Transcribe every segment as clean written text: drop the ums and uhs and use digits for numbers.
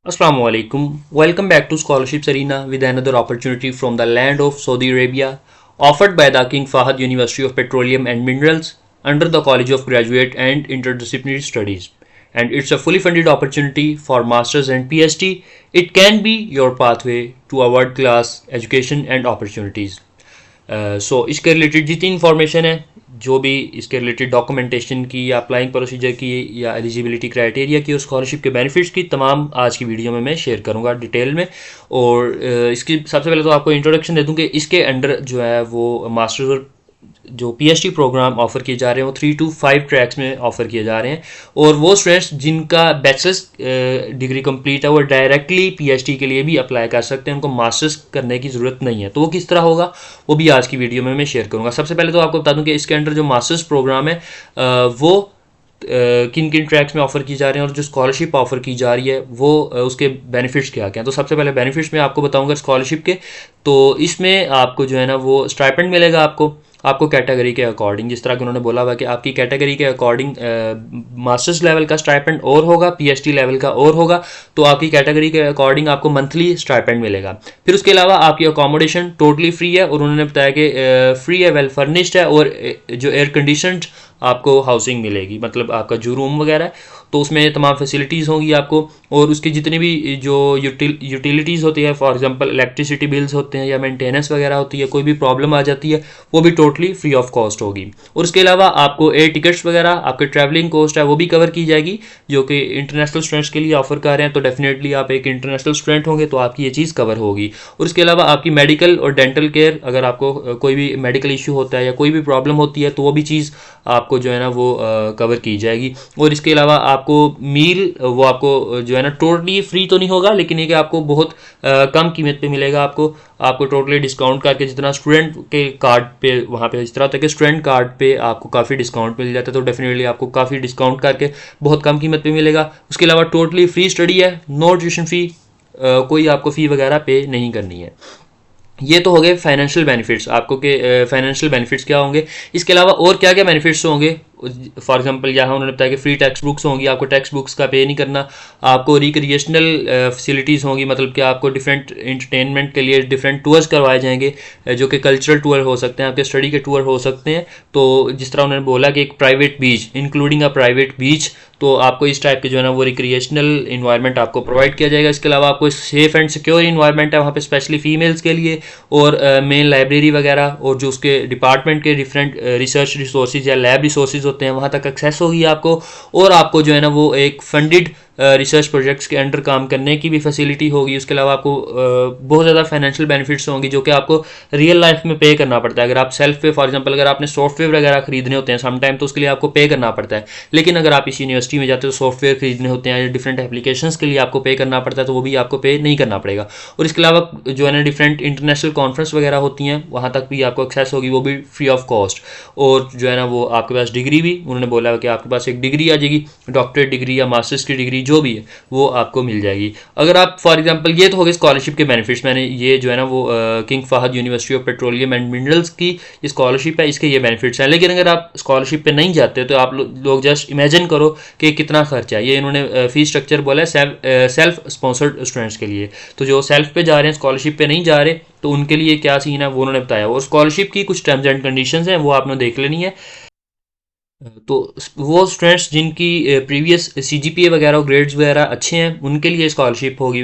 Assalamu alaikum. Welcome back to Scholarships Arena with another opportunity from the land of Saudi Arabia, offered by the King Fahd University of Petroleum and Minerals under the College of Graduate and Interdisciplinary Studies. And it's a fully funded opportunity for Masters and PhD. It can be your pathway to a world class education and opportunities. सो इसके related जितनी information है, जो भी इसके related documentation की या applying procedure की या एलिजिबिलिटी क्राइटेरिया की और स्कॉलरशिप के बेनिफिट्स की, तमाम आज की वीडियो में मैं शेयर करूंगा डिटेल में। और इसकी सबसे पहले तो आपको इंट्रोडक्शन दे दूं कि इसके अंडर जो है वो मास्टर्स और जो पीएचडी प्रोग्राम ऑफर किए जा रहे हैं वो 3 to 5 ट्रैक्स में ऑफर किए जा रहे हैं। और वो स्टूडेंट्स जिनका बैचलर्स डिग्री कंप्लीट है वो डायरेक्टली पीएचडी के लिए भी अप्लाई कर सकते हैं, उनको मास्टर्स करने की ज़रूरत नहीं है। तो वो किस तरह होगा वो भी आज की वीडियो में मैं शेयर करूंगा। सबसे पहले तो आपको बता दूं कि इसके अंडर जो मास्टर्स प्रोग्राम है वो किन किन ट्रैक्स में ऑफर की जा रहे हैं और जो स्कॉलरशिप ऑफर की जा रही है वो उसके बेनिफिट्स क्या क्या हैं। तो सबसे पहले बेनिफिट्स में आपको बताऊंगा स्कॉलरशिप के। तो इसमें आपको जो है ना वो स्टाइपेंड मिलेगा आपको कैटेगरी के अकॉर्डिंग, जिस तरह कि उन्होंने बोला हुआ कि आपकी कैटेगरी के अकॉर्डिंग मास्टर्स लेवल का स्टाइपेंड और होगा, पीएचडी लेवल का और होगा। तो आपकी कैटेगरी के अकॉर्डिंग आपको मंथली स्टाइपेंड मिलेगा। फिर उसके अलावा आपकी अकोमोडेशन टोटली फ्री है और उन्होंने बताया कि फ्री है, वेल फर्निश्ड है और जो एयर कंडीशनड आपको हाउसिंग मिलेगी, मतलब आपका जो रूम वगैरह है तो उसमें तमाम फैसिलिटीज़ होंगी आपको। और उसकी जितनी भी जो यूटिलिटीज़ होती है, फॉर एग्जांपल इलेक्ट्रिसिटी बिल्स होते हैं या मेंटेनेंस वगैरह होती है, कोई भी प्रॉब्लम आ जाती है वो भी टोटली फ्री ऑफ कॉस्ट होगी। और उसके अलावा आपको एयर टिकट्स वगैरह, आपके ट्रैवलिंग कॉस्ट है वो भी कवर की जाएगी, जो कि इंटरनेशनल स्टूडेंट्स के लिए ऑफर कर रहे हैं। तो डेफिनेटली आप एक इंटरनेशनल स्टूडेंट होंगे तो आपकी ये चीज़ कवर होगी। और उसके अलावा आपकी मेडिकल और डेंटल केयर, अगर आपको कोई भी मेडिकल इशू होता है या कोई भी प्रॉब्लम होती है तो वो भी चीज़ आपको जो है ना वो कवर की जाएगी। और इसके अलावा आपको मील वो आपको जो है ना टोटली फ्री तो नहीं होगा, लेकिन ये कि आपको बहुत कम कीमत पे मिलेगा। आपको टोटली डिस्काउंट करके, जितना स्टूडेंट के कार्ड पे वहाँ पे इस तरह होता है कि स्टूडेंट कार्ड पे आपको काफ़ी डिस्काउंट मिल जाता है, तो डेफिनेटली आपको काफ़ी डिस्काउंट करके बहुत कम कीमत पे मिलेगा। उसके अलावा टोटली फ्री स्टडी है, नो ट्यूशन फ़ी, कोई आपको फ़ी वगैरह पे नहीं करनी है। ये तो हो गए फाइनेंशियल बेनिफिट्स आपको के फाइनेंशियल बेनिफिट्स क्या होंगे। इसके अलावा और क्या क्या बेनिफिट्स होंगे, फॉर एग्जांपल यहाँ उन्होंने बताया कि फ्री टेक्स्ट बुक्स होंगी, आपको टेक्स्ट बुक्स का पे नहीं करना। आपको रिक्रिएशनल फैसिलिटीज़ होंगी, मतलब कि आपको डिफरेंट इंटरटेनमेंट के लिए डिफरेंट टूर्स करवाए जाएंगे, जो कि कल्चरल टूर हो सकते हैं, आपके स्टडी के टूर हो सकते हैं। तो जिस तरह उन्होंने बोला कि एक private beach, including a private beach, तो आपको इस टाइप के जो है ना वो रिक्रिएशनल इन्वायरमेंट आपको प्रोवाइड किया जाएगा। इसके अलावा आपको सेफ एंड सिक्योर इन्वायरमेंट है वहाँ पे स्पेशली फीमेल्स के लिए, और मेन लाइब्रेरी वगैरह और जो उसके डिपार्टमेंट के डिफरेंट रिसर्च रिसोर्सेज या लैब रिसोर्सेज होते हैं वहाँ तक एक्सेस होगी आपको। और आपको जो है ना वो एक फंडेड रिसर्च प्रोजेक्ट्स के अंडर काम करने की भी फैसिलिटी होगी। उसके अलावा आपको बहुत ज़्यादा फाइनेंशियल बेनिफिट्स होंगी जो कि आपको रियल लाइफ में पे करना पड़ता है। अगर आप सेल्फ पे, फॉर एग्जांपल अगर आपने सॉफ्टवेयर वगैरह खरीदने होते हैं सम टाइम, तो उसके लिए आपको पे करना पड़ता है। लेकिन अगर आप इस यूनिवर्सिटी में जाते हो सॉफ्टवेयर खरीदने होते हैं या डिफरेंट एप्लीकेशंस के लिए आपको पे करना पड़ता है, तो वो भी आपको पे नहीं करना पड़ेगा। और इसके अलावा जो है ना डिफरेंट इंटरनेशनल कॉन्फ्रेंस वगैरह होती हैं वहाँ तक भी आपको एक्सेस होगी, वो भी फ्री ऑफ कॉस्ट। और जो है ना वो आपके पास डिग्री भी, उन्होंने बोला कि आपके पास एक डिग्री आ जाएगी, डॉक्टरेट डिग्री या मास्टर्स की डिग्री जो भी है वो आपको मिल जाएगी। अगर आप फॉर एग्जांपल, ये तो हो गए स्कॉलरशिप के बेनिफिट्स, मैंने ये जो है ना वो King Fahd university of petroleum and minerals की ये स्कॉलरशिप है, इसके ये बेनिफिट्स हैं। लेकिन अगर आप स्कॉलरशिप पे नहीं जाते तो आप लोग जस्ट इमेजिन करो कि कितना खर्चा है। ये इन्होंने फीस स्ट्रक्चर बोला है सेल्फ स्पॉन्सर्ड स्टूडेंट्स के लिए। तो जो सेल्फ पे जा रहे हैं, स्कॉलरशिप पे नहीं जा रहे, तो उनके लिए क्या सीन है वो उन्होंने बताया। और स्कॉलरशिप की कुछ टर्म्स एंड कंडीशंस हैं वो आपने देख लेनी है। तो वो स्टूडेंट्स जिनकी प्रीवियस सीजीपीए वगैरह और ग्रेड्स वगैरह अच्छे हैं उनके लिए स्कॉलरशिप होगी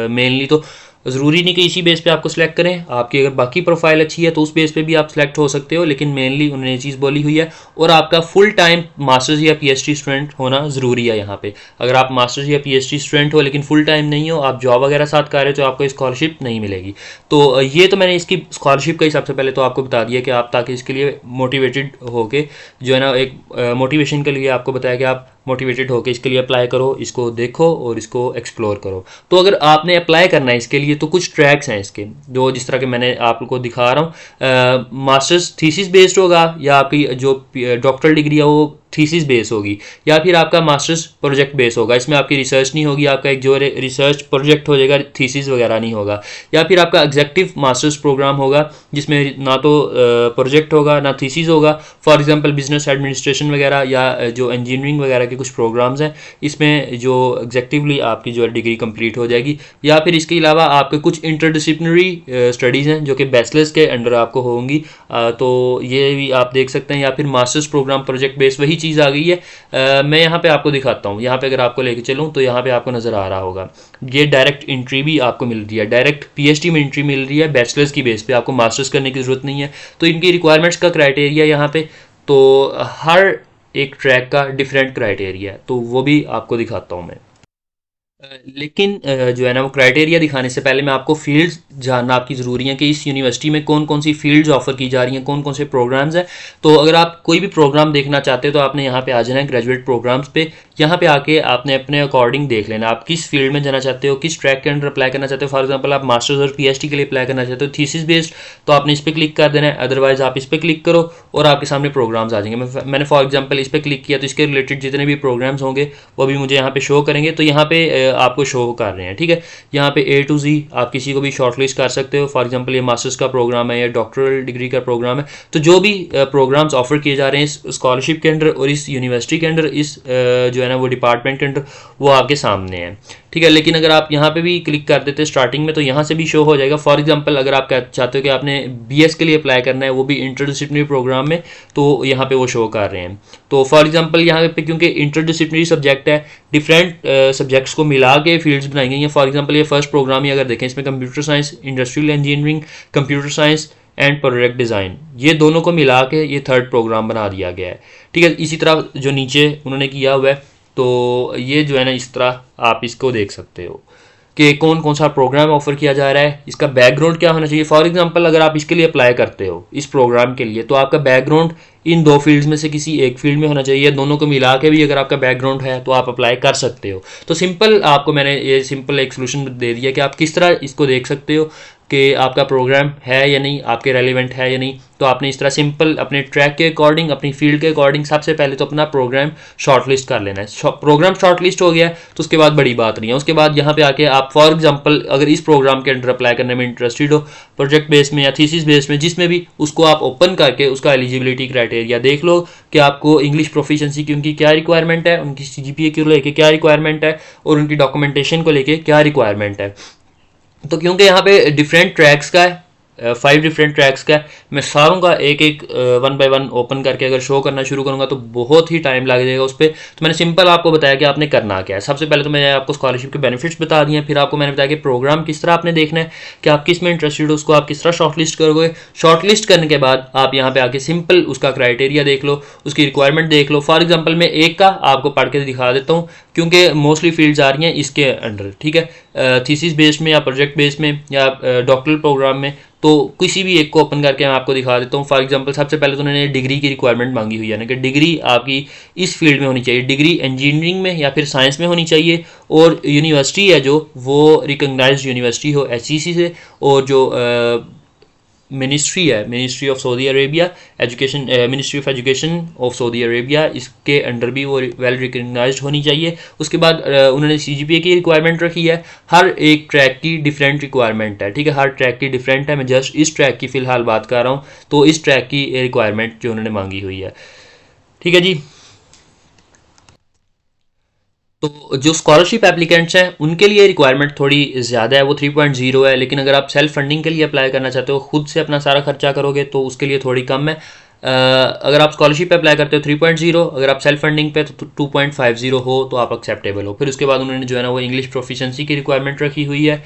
मेनली। तो ज़रूरी नहीं कि इसी बेस पे आपको सिलेक्ट करें, आपकी अगर बाकी प्रोफाइल अच्छी है तो उस बेस पे भी आप सिलेक्ट हो सकते हो, लेकिन मेनली उन्होंने ये चीज़ बोली हुई है। और आपका फुल टाइम मास्टर्स या पीएचडी स्टूडेंट होना ज़रूरी है यहाँ पे। अगर आप मास्टर्स या पीएचडी स्टूडेंट हो लेकिन फुल टाइम नहीं हो, आप जॉब वगैरह साथ कर रहे हो, तो आपको स्कॉलरशिप नहीं मिलेगी। तो ये तो मैंने इसकी स्कॉलरशिप का ही सबसे पहले तो आपको बता दिया कि आप ताकि इसके लिए मोटिवेटेड होके जो है ना एक मोटिवेशन के लिए आपको बताया कि आप मोटिवेटेड होकर इसके लिए अप्लाई करो, इसको देखो और इसको एक्सप्लोर करो। तो अगर आपने अप्लाई करना है इसके लिए तो कुछ ट्रैक्स हैं इसके, जो जिस तरह के मैंने आपको दिखा रहा हूँ। मास्टर्स थीसिस बेस्ड होगा या आपकी जो डॉक्टरल डिग्री है वो थीसिस बेस होगी, या फिर आपका मास्टर्स प्रोजेक्ट बेस होगा, इसमें आपकी रिसर्च नहीं होगी, आपका एक जो रिसर्च प्रोजेक्ट हो जाएगा, थीसिस वगैरह नहीं होगा। या फिर आपका एग्जेक्टिव मास्टर्स प्रोग्राम होगा जिसमें ना तो प्रोजेक्ट होगा ना थीसिस होगा। फॉर एग्जांपल बिजनेस एडमिनिस्ट्रेशन वगैरह या जो इंजीनियरिंग वगैरह के कुछ प्रोग्राम्स हैं, इसमें जो एग्जेक्टिवली आपकी जो डिग्री कंप्लीट हो जाएगी। या फिर इसके अलावा आपके कुछ इंटरडिसिप्लिनरी स्टडीज़ हैं जो कि बैचलर्स के अंडर आपको होंगी, तो ये भी आप देख सकते हैं। या फिर मास्टर्स प्रोग्राम प्रोजेक्ट बेस वही चीज़ आ गई है। मैं यहाँ पे आपको दिखाता हूँ, यहाँ पे अगर आपको लेके चलूँ तो यहाँ पे आपको नज़र आ रहा होगा, ये डायरेक्ट एंट्री भी आपको मिल रही है, डायरेक्ट पीएचडी में एंट्री मिल रही है बैचलर्स की बेस पे, आपको मास्टर्स करने की ज़रूरत नहीं है। तो इनकी रिक्वायरमेंट्स का क्राइटेरिया यहाँ पे, तो हर एक ट्रैक का डिफरेंट क्राइटेरिया है, तो वो भी आपको दिखाता हूँ मैं। लेकिन जो है ना वो क्राइटेरिया दिखाने से पहले मैं आपको फील्ड्स जानना आपकी ज़रूरी है कि इस यूनिवर्सिटी में कौन कौन सी फील्ड्स ऑफर की जा रही हैं, कौन कौन से प्रोग्राम्स हैं। तो अगर आप कोई भी प्रोग्राम देखना चाहते हो तो आपने यहाँ पे आ जाना है ग्रेजुएट प्रोग्राम्स पे। यहाँ पे आके आपने अपने अकॉर्डिंग देख लेना आप किस फील्ड में जाना चाहते हो, किस ट्रैक के अंडर अप्लाई करना चाहते हो। फॉर एग्जाम्पल आप मास्टर्स और पीएचडी के लिए अप्लाई करना चाहते हो थीसिस बेस्ड, तो आपने इस पर क्लिक कर देना है, अदरवाइज आप इस पर क्लिक करो और आपके सामने प्रोग्राम्स आ जाएंगे। मैंने फॉर एग्जाम्पल इस पर क्लिक किया तो इसके रिलेटेड जितने भी प्रोग्राम्स होंगे वो भी मुझे यहाँ पे शो करेंगे। तो यहाँ पे आपको शो कर रहे हैं, ठीक है। यहाँ पे A to Z आप किसी को भी शॉर्टलिस्ट कर सकते हो। फॉर एग्जांपल ये मास्टर्स का प्रोग्राम है या डॉक्टरल डिग्री का प्रोग्राम है, तो जो भी प्रोग्राम्स ऑफर किए जा रहे हैं इस स्कॉलरशिप के अंडर और इस यूनिवर्सिटी के अंडर, इस जो है ना वो डिपार्टमेंट के अंडर, वो आपके सामने है, ठीक है। लेकिन अगर आप यहाँ पे भी क्लिक कर देते स्टार्टिंग में तो यहाँ से भी शो हो जाएगा। फॉर एग्जांपल अगर आप चाहते हो कि आपने BS के लिए अप्लाई करना है, वो भी इंटरडिसिप्लिनरी प्रोग्राम में, तो यहाँ पे वो शो कर रहे हैं। तो फॉर एग्जांपल यहाँ पे क्योंकि इंटरडिसिप्लिनरी सब्जेक्ट है, डिफरेंट सब्जेक्ट्स को मिला के फील्ड्स बनाई गई हैं। फॉर एग्जांपल ये फर्स्ट प्रोग्राम ही अगर देखें, इसमें computer science, industrial engineering, computer science and product design, ये दोनों को मिला के ये थर्ड प्रोग्राम बना दिया गया है, ठीक है। इसी तरह जो नीचे उन्होंने किया हुआ है, तो ये जो है ना इस तरह आप इसको देख सकते हो कि कौन कौन सा प्रोग्राम ऑफर किया जा रहा है, इसका बैकग्राउंड क्या होना चाहिए। फॉर एग्जांपल अगर आप इसके लिए अप्लाई करते हो इस प्रोग्राम के लिए, तो आपका बैकग्राउंड इन दो फील्ड्स में से किसी एक फील्ड में होना चाहिए। दोनों को मिला के भी अगर आपका बैकग्राउंड है तो आप अप्लाई कर सकते हो। तो सिंपल आपको मैंने ये सिंपल एक सोल्यूशन दे दिया कि आप किस तरह इसको देख सकते हो कि आपका प्रोग्राम है या नहीं, आपके रेलिवेंट है या नहीं। तो आपने इस तरह सिंपल अपने ट्रैक के अकॉर्डिंग, अपनी फील्ड के अकॉर्डिंग सबसे पहले तो अपना प्रोग्राम शॉर्टलिस्ट कर लेना है। प्रोग्राम शॉर्टलिस्ट हो गया तो उसके बाद बड़ी बात नहीं है। उसके बाद यहाँ पे आके आप फॉर एग्जांपल अगर इस प्रोग्राम के अंडर अप्लाई करने में इंटरेस्टेड हो, प्रोजेक्ट बेस में या थीसिस बेस में, जिसमें भी, उसको आप ओपन करके उसका एलिजिबिलिटी क्राइटेरिया देख लो कि आपको इंग्लिश प्रोफिशिएंसी की उनकी क्या रिक्वायरमेंट है, उनकी CGPA को लेके क्या रिक्वायरमेंट है और उनकी डॉक्यूमेंटेशन को लेके क्या रिक्वायरमेंट है। तो क्योंकि यहाँ पे डिफरेंट ट्रैक्स का है, 5 डिफरेंट ट्रैक्स का है, मैं सारों का एक एक 1 बाय 1 ओपन करके अगर शो करना शुरू करूँगा तो बहुत ही टाइम लग जाएगा उस पर। तो मैंने सिंपल आपको बताया कि आपने करना क्या है। सबसे पहले तो मैंने आपको स्कॉलरशिप के बेनिफिट्स बता दिए, फिर आपको मैंने बताया कि प्रोग्राम किस तरह आपने देखना है, कि आप किस में इंटरेस्टेड हो, उसको आप किस तरह शॉर्टलिस्ट करोगे। शॉर्टलिस्ट करने के बाद आप यहाँ पे आके सिंपल उसका क्राइटेरिया देख लो, उसकी रिक्वायरमेंट देख लो। फॉर एग्जाम्पल मैं एक का आपको पढ़ के दिखा देता हूँ क्योंकि मोस्टली फील्ड्स आ रही हैं इसके अंडर, ठीक है। थीसिस बेस में या प्रोजेक्ट बेस में या डॉक्टरल प्रोग्राम में, तो किसी भी एक को ओपन करके मैं आपको दिखा देता हूँ। फॉर एग्जांपल सबसे पहले तो उन्होंने डिग्री की रिक्वायरमेंट मांगी हुई है ना, कि डिग्री आपकी इस फील्ड में होनी चाहिए, डिग्री इंजीनियरिंग में या फिर साइंस में होनी चाहिए, और यूनिवर्सिटी है जो वो रिकग्नाइज्ड यूनिवर्सिटी हो SEC से, और जो मिनिस्ट्री है, ministry of Saudi Arabia education, ministry of education of Saudi Arabia, इसके अंडर भी वो वेल रिकग्नाइज्ड होनी चाहिए। उसके बाद उन्होंने CGPA की रिक्वायरमेंट रखी है। हर एक ट्रैक की डिफरेंट रिक्वायरमेंट है, ठीक है, हर ट्रैक की डिफरेंट है। मैं जस्ट इस ट्रैक की फ़िलहाल बात कर रहा हूँ, तो इस ट्रैक की रिक्वायरमेंट जो उन्होंने मांगी हुई है, ठीक है जी। तो जो स्कॉलरशिप एप्लीकेंट्स हैं उनके लिए रिक्वायरमेंट थोड़ी ज़्यादा है, वो 3.0 है। लेकिन अगर आप सेल्फ फंडिंग के लिए अप्लाई करना चाहते हो, खुद से अपना सारा खर्चा करोगे, तो उसके लिए थोड़ी कम है। अगर आप स्कॉलरशिप पे अप्लाई करते हो 3.0, अगर आप सेल्फ फंडिंग पे तो 2.50 हो तो आप एक्सेप्टेबल हो। फिर उसके बाद उन्होंने जो है ना वो इंग्लिश प्रोफिशिएंसी की रिक्वायरमेंट रखी हुई है।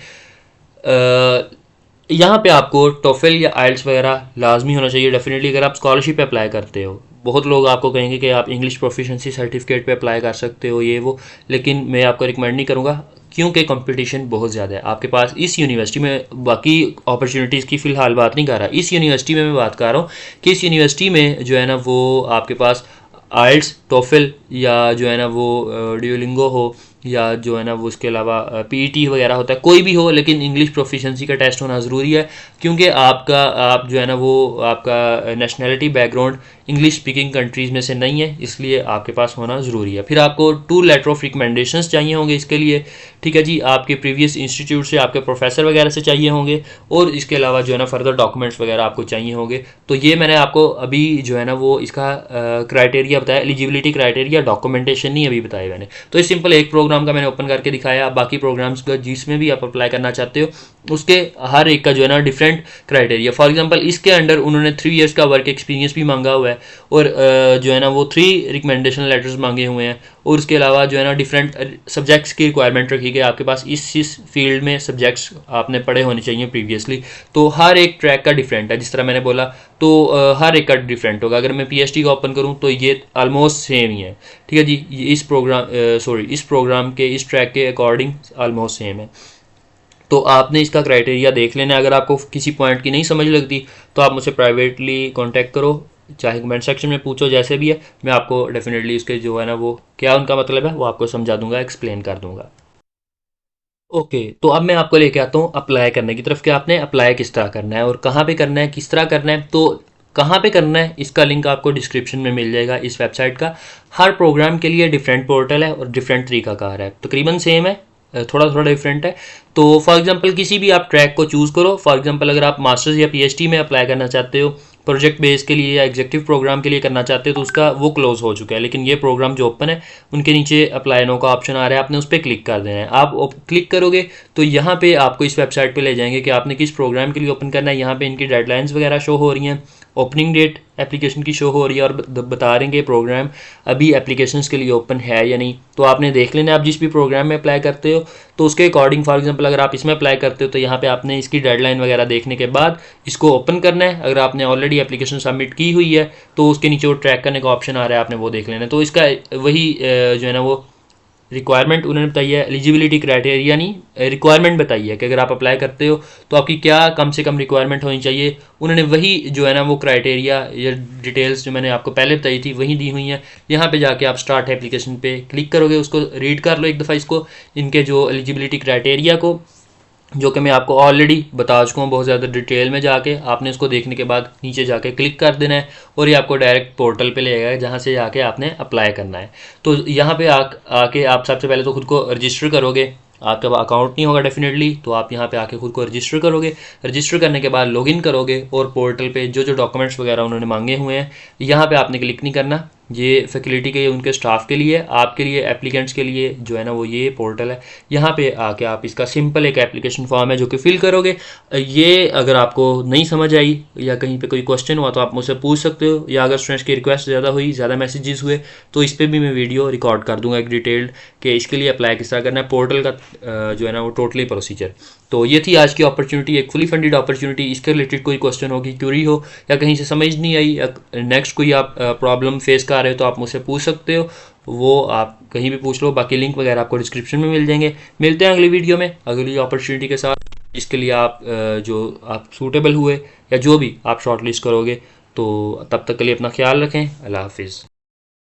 यहाँ पे आपको टोफेल या आइल्स वगैरह लाजमी होना चाहिए डेफिनेटली अगर आप स्कॉलरशिप पे अप्लाई करते हो। बहुत लोग आपको कहेंगे कि आप इंग्लिश प्रोफिशिएंसी सर्टिफिकेट पे अप्लाई कर सकते हो, ये वो, लेकिन मैं आपको रिकमेंड नहीं करूँगा क्योंकि कंपटीशन बहुत ज़्यादा है आपके पास। इस यूनिवर्सिटी में, बाकी अपॉर्चुनिटीज़ की फ़िलहाल बात नहीं कर रहा, इस यूनिवर्सिटी में मैं बात कर रहा हूँ कि इस यूनिवर्सिटी में जो है ना वो आपके पास आइल्स, टोफेल या जो है ना वो ड्यूलिंगो हो, या जो है ना वो उसके अलावा PET वगैरह होता है, कोई भी हो, लेकिन इंग्लिश प्रोफिशिएंसी का टेस्ट होना ज़रूरी है। क्योंकि आप जो है ना वो आपका nationality background English speaking countries में से नहीं है, इसलिए आपके पास होना ज़रूरी है। फिर आपको 2 लेटर ऑफ रिकमेंडेशंस चाहिए होंगे इसके लिए, ठीक है जी, आपके प्रीवियस इंस्टीट्यूट से, आपके प्रोफेसर वगैरह से चाहिए होंगे, और इसके अलावा जो है ना फर्दर डॉक्यूमेंट्स वगैरह आपको चाहिए होंगे। तो ये मैंने आपको अभी जो है ना वो इसका क्राइटेरिया बताया, एलिजिबिलिटी क्राइटेरिया, डॉक्यूमेंटेशन नहीं अभी बताया मैंने। तो इस सिंपल एक प्रोग्राम का मैंने ओपन करके दिखाया, बाकी प्रोग्राम्स का जिसमें भी आप अप्लाई करना चाहते हो उसके हर एक का जो है ना डिफरेंट क्राइटेरिया। फॉर एग्जांपल इसके अंडर उन्होंने 3 इयर्स का वर्क एक्सपीरियंस भी मांगा हुआ है, और जो है ना वो 3 रिकमेंडेशन लेटर्स मांगे हुए हैं, और उसके अलावा जो है ना डिफरेंट सब्जेक्ट्स की रिक्वायरमेंट रखी गई, आपके पास इस फील्ड में सब्जेक्ट्स आपने पढ़े होने चाहिए प्रीवियसली। तो हर एक ट्रैक का डिफरेंट है, जिस तरह मैंने बोला, तो हर एक का डिफरेंट होगा। अगर मैं पीएचडी का ओपन करूं तो ये ऑलमोस्ट सेम ही है, ठीक है जी, इस प्रोग्राम के इस ट्रैक के अकॉर्डिंग ऑलमोस्ट सेम है। तो आपने इसका क्राइटेरिया देख लेना है। अगर आपको किसी पॉइंट की नहीं समझ लगती तो आप मुझसे प्राइवेटली कांटेक्ट करो, चाहे कमेंट सेक्शन में पूछो, जैसे भी है, मैं आपको डेफिनेटली उसके जो है ना वो क्या उनका मतलब है वो आपको समझा दूंगा, एक्सप्लेन कर दूंगा। ओके, तो अब मैं आपको लेके आता हूँ अप्लाई करने की तरफ, कि आपने अप्लाई किस तरह करना है और कहाँ पे करना है, किस तरह करना है। तो कहाँ पे करना है इसका लिंक आपको डिस्क्रिप्शन में मिल जाएगा इस वेबसाइट का। हर प्रोग्राम के लिए डिफरेंट पोर्टल है और डिफरेंट तरीकाकार है, तकरीबन सेम है, थोड़ा थोड़ा डिफरेंट है। तो फॉर एग्जांपल किसी भी आप ट्रैक को चूज़ करो। फॉर एग्जांपल अगर आप मास्टर्स या पीएचडी में अप्लाई करना चाहते हो, प्रोजेक्ट बेस के लिए या एग्जेक्टिव प्रोग्राम के लिए करना चाहते हो, तो उसका वो क्लोज हो चुका है, लेकिन ये प्रोग्राम जो ओपन है उनके नीचे अप्लाई नो का ऑप्शन आ रहा है, आपने उस पर क्लिक कर देना है। आप क्लिक करोगे तो यहाँ पे आपको इस वेबसाइट पे ले जाएंगे कि आपने किस प्रोग्राम के लिए ओपन करना है। यहाँ पे इनकी डेडलाइंस वगैरह शो हो रही हैं, ओपनिंग डेट एप्लीकेशन की शो हो रही है, और बता रहे हैं कि प्रोग्राम अभी एप्लीकेशंस के लिए ओपन है या नहीं। तो आपने देख लेना, आप जिस भी प्रोग्राम में अप्लाई करते हो तो उसके अकॉर्डिंग, फॉर एग्जांपल अगर आप इसमें अप्लाई करते हो तो यहाँ पे आपने इसकी डेडलाइन वगैरह देखने के बाद इसको ओपन करना है। अगर आपने ऑलरेडी एप्लीकेशन सबमिट की हुई है तो उसके नीचे वो ट्रैक करने का ऑप्शन आ रहा है, आपने वो देख लेना है। तो इसका वही जो है ना वो रिक्वायरमेंट उन्होंने बताई है, एलिजिबिलिटी क्राइटेरिया नहीं, रिक्वायरमेंट बताई है कि अगर आप अप्लाई करते हो तो आपकी क्या कम से कम रिक्वायरमेंट होनी चाहिए। उन्होंने वही जो है ना वो क्राइटेरिया या डिटेल्स जो मैंने आपको पहले बताई थी वही दी हुई हैं। यहाँ पे जाके आप स्टार्ट एप्लीकेशन पे क्लिक करोगे, उसको रीड कर लो एक दफ़ा इसको, इनके जो एलिजिबिलिटी क्राइटेरिया को, जो कि मैं आपको ऑलरेडी बता चुका हूँ बहुत ज़्यादा डिटेल में। जाके आपने इसको देखने के बाद नीचे जाके क्लिक कर देना है, और ये आपको डायरेक्ट पोर्टल पे ले जाएगा जहाँ से जाके आपने अप्लाई करना है। तो यहाँ पे आके आप सबसे पहले तो खुद को रजिस्टर करोगे। आपका अकाउंट नहीं होगा डेफिनेटली, तो आप यहाँ पे आके खुद को रजिस्टर करोगे। रजिस्टर करने के बाद लॉगिन करोगे, और पोर्टल पे जो जो डॉक्यूमेंट्स वगैरह उन्होंने मांगे हुए हैं यहाँ पे आपने क्लिक नहीं करना। ये फैकल्टी के, उनके स्टाफ के लिए, आपके लिए, एप्लीकेंट्स के लिए जो है ना वो ये पोर्टल है। यहाँ पे आके आप इसका सिंपल एक एप्लीकेशन फॉर्म है जो कि फिल करोगे। ये अगर आपको नहीं समझ आई या कहीं पे कोई क्वेश्चन हुआ तो आप मुझसे पूछ सकते हो, या अगर स्टूडेंट्स की रिक्वेस्ट ज़्यादा हुई, ज़्यादा मैसेजेस हुए, तो इस पर भी मैं वीडियो रिकॉर्ड कर दूंगा एक डिटेल्ड, कि इसके लिए अप्लाई किस तरह करना है, पोर्टल का जो है ना वो टोटली प्रोसीजर। तो ये थी आज की अपॉर्चुनिटी, एक फुली फंडेड अपॉर्चुनिटी। इसके रिलेटेड कोई क्वेश्चन होगी, क्यूरी हो, या कहीं से समझ नहीं आई, या नेक्स्ट कोई आप प्रॉब्लम फेस कर रहे हो तो आप मुझसे पूछ सकते हो, वो आप कहीं भी पूछ लो। बाकी लिंक वगैरह आपको डिस्क्रिप्शन में मिल जाएंगे। मिलते हैं अगली वीडियो में अगली अपॉर्चुनिटी के साथ। इसके लिए आप जो आप सूटेबल हुए या जो भी आप शॉर्ट लिस्ट करोगे, तो तब तक के लिए अपना ख्याल रखें। अल्लाह हाफिज़।